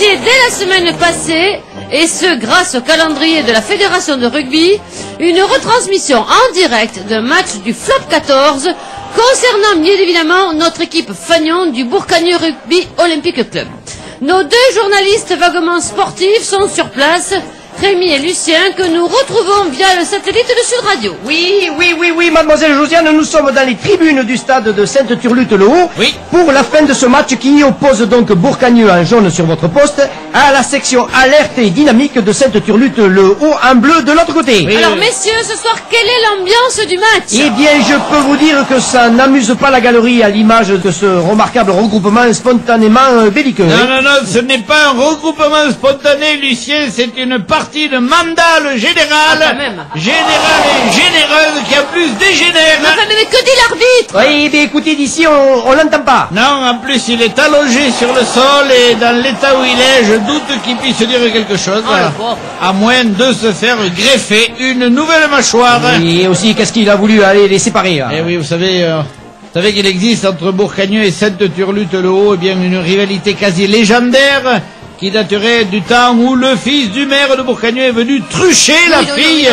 initié dès la semaine passée, et ce grâce au calendrier de la Fédération de rugby, une retransmission en direct d'un match du Flop 14 concernant bien évidemment notre équipe fanion du Bourcagneux Rugby Olympique Club. Nos deux journalistes vaguement sportifs sont sur place, Rémi et Lucien, que nous retrouvons via le satellite de Sud Radio. Oui, mademoiselle Josiane, nous sommes dans les tribunes du stade de Sainte-Turlute-le-Haut pour la fin de ce match qui oppose donc Bourcagneux en jaune sur votre poste à la section alerte et dynamique de Sainte-Turlute-le-Haut en bleu de l'autre côté. Oui, alors messieurs, ce soir, quelle est l'ambiance du match? Eh bien, je peux vous dire que ça n'amuse pas la galerie à l'image de ce remarquable regroupement spontanément belliqueux. Non, ce n'est pas un regroupement spontané, Lucien, c'est une partie de mandale générale, générale et généreuse qui en plus dégénère. Mais que dit l'arbitre? Oui, mais écoutez, d'ici on l'entend pas. Non, en plus il est allongé sur le sol et dans l'état où il est, je doute qu'il puisse dire quelque chose, à moins de se faire greffer une nouvelle mâchoire. Et aussi, qu'est-ce qu'il a voulu aller les séparer? Eh oui, vous savez qu'il existe entre Bourcagneux et Sainte-Turlute-le-Haut une rivalité quasi légendaire qui daterait du temps où le fils du maire de Bourcagneux est venu trucher la fille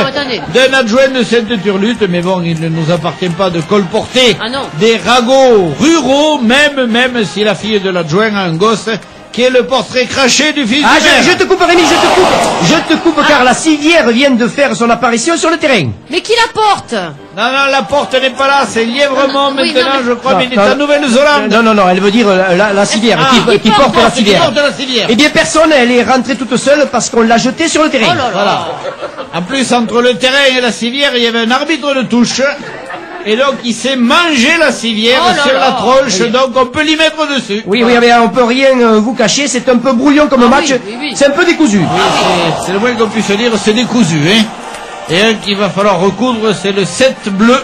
d'un adjoint de Sainte-Turlute, mais bon, il ne nous appartient pas de colporter des ragots ruraux, même si la fille de l'adjoint a un gosse qui est le portrait craché du fils du maire. Je te coupe, Rémi, je te coupe, car la civière vient de faire son apparition sur le terrain. Mais qui la porte? Non, la porte n'est pas là, c'est Lièvremont maintenant, je crois, mais il est en Nouvelle-Zélande. Non, elle veut dire la civière, qui porte la civière. Eh bien, personne, elle est rentrée toute seule parce qu'on l'a jetée sur le terrain. Voilà. En plus, entre le terrain et la civière, il y avait un arbitre de touche. Et donc, il s'est mangé la civière sur la tronche, donc on peut l'y mettre dessus. Oui, on peut rien vous cacher, c'est un peu brouillon comme match, c'est un peu décousu. C'est le moins qu'on puisse dire, c'est décousu, hein. Et un qu'il va falloir recoudre, c'est le 7 bleu,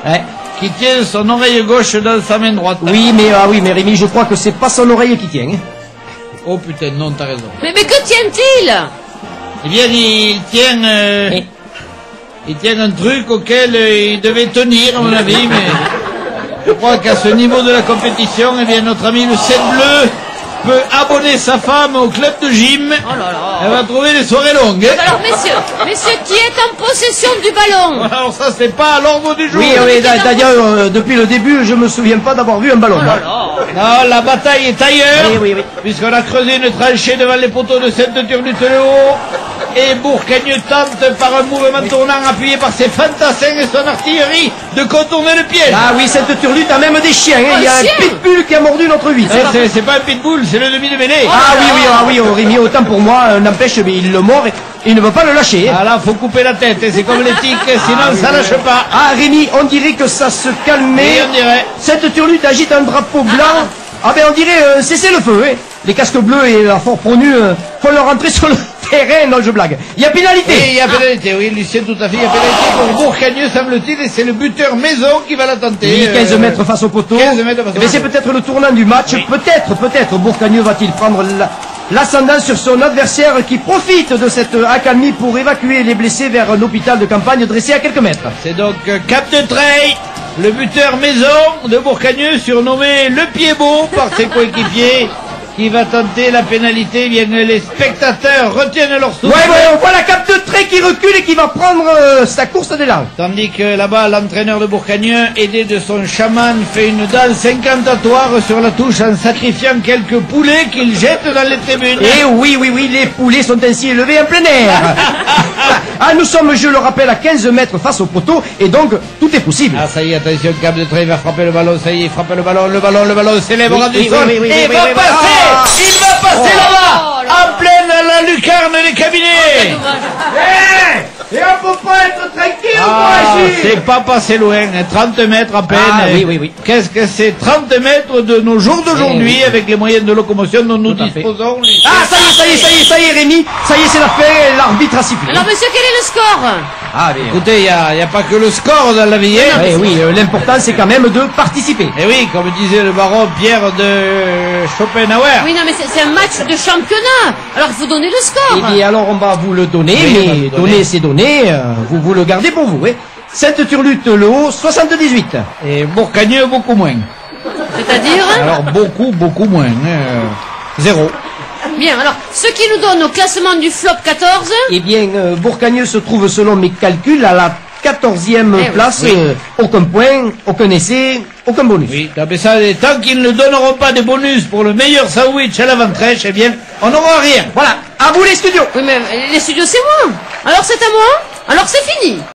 qui tient son oreille gauche dans sa main droite. Oui, mais Rémi, je crois que c'est pas son oreille qui tient. Oh putain, non, t'as raison. Mais que tient-il? Eh bien, il tient... Il tient un truc auquel il devait tenir, à mon avis, mais je crois qu'à ce niveau de la compétition, eh bien, notre ami le 7 bleu peut abonner sa femme au club de gym. Elle va trouver des soirées longues. Alors, messieurs, qui est en possession du ballon? Alors ça, c'est pas à l'ordre du jour. Oui, d'ailleurs, depuis le début, je me souviens pas d'avoir vu un ballon. Non, la bataille est ailleurs. Oui. Puisqu'on a creusé une tranchée devant les poteaux de Sainte-Turlute-le-Haut. Et Bourcagneux tente, par un mouvement tournant appuyé par ses fantassins et son artillerie, de contourner le piège. Ah oui, Sainte-Turlute a même des chiens. Il y a un pitbull qui a mordu notre vie. C'est pas un pitbull, c'est le demi de mêlée. Oui, Rémi, autant pour moi, n'empêche, mais il le mord et il ne veut pas le lâcher. Ah là, faut couper la tête, c'est comme les tiques, sinon ça lâche pas. Ah Rémi, on dirait que ça se calmait. Oui, on dirait. Sainte-Turlute agite un drapeau blanc. Ah ben on dirait cessez le feu, hein. Les casques bleus et la fort pronu font leur entrée sur le terrain, non je blague. Il y a pénalité. Oui, il y a pénalité, oui, Lucien, tout à fait, il y a pénalité pour Bourcagneux, semble-t-il, et c'est le buteur Maison qui va la tenter. Oui, 15 mètres face au poteau. 15 mètres face au poteau. Mais c'est peut-être le tournant du match, peut-être Bourcagneux va-t-il prendre l'ascendant sur son adversaire qui profite de cette accalmie pour évacuer les blessés vers un hôpital de campagne dressé à quelques mètres. C'est donc Cap de Treille, le buteur Maison de Bourcagneux, surnommé le pied beau par ses coéquipiers, qui va tenter la pénalité. Bien, les spectateurs retiennent leur souffle. On voit la Cap de Treille qui recule et qui va prendre sa course d'élan. Tandis que là-bas, l'entraîneur de Bourcagneux, aidé de son chaman, fait une danse incantatoire sur la touche en sacrifiant quelques poulets qu'il jette dans les tribunes. Et oui, les poulets sont ainsi élevés en plein air. Nous sommes, je le rappelle, à 15 mètres face au poteau, et donc tout est possible. Ah, ça y est, attention, Cap de Treille va frapper le ballon, ça y est, il frappe le ballon s'élève au ras du sol, et va passer. Il va passer là-bas, en pleine la lucarne des cabinets. Et on peut pas être tranquille, ici. C'est pas passé loin, 30 mètres à peine. Oui. Qu'est-ce que c'est 30 mètres de nos jours d'aujourd'hui, avec les moyens de locomotion dont nous disposons. Ça y est, Rémi, ça y est, c'est la fin, l'arbitre a sifflé. Alors, monsieur, quel est le score? Écoutez, il n'y a pas que le score dans la vie. L'important, c'est quand même de participer. Et oui, comme disait le baron Pierre de Schopenhauer. Oui, non, mais c'est un match de championnat. Alors, il faut donner le score. Eh bien, alors, on va vous le donner, mais donner, c'est donner. Vous le gardez pour vous, Sainte-Turlute-le-Haut, 78. Et Bourcagneux, beaucoup moins. C'est-à-dire? Alors, beaucoup moins. 0. Bien, alors, ce qui nous donne au classement du flop 14. Eh bien, Bourcagneux se trouve, selon mes calculs, à la 14e place. Oui. Aucun point, aucun essai, aucun bonus. Oui, mais ça, tant qu'ils ne donneront pas de bonus pour le meilleur sandwich à la ventrèche, eh bien, on n'aura rien. Voilà, à vous les studios. Oui, mais les studios, c'est moi. Alors, c'est à moi. Alors, c'est fini.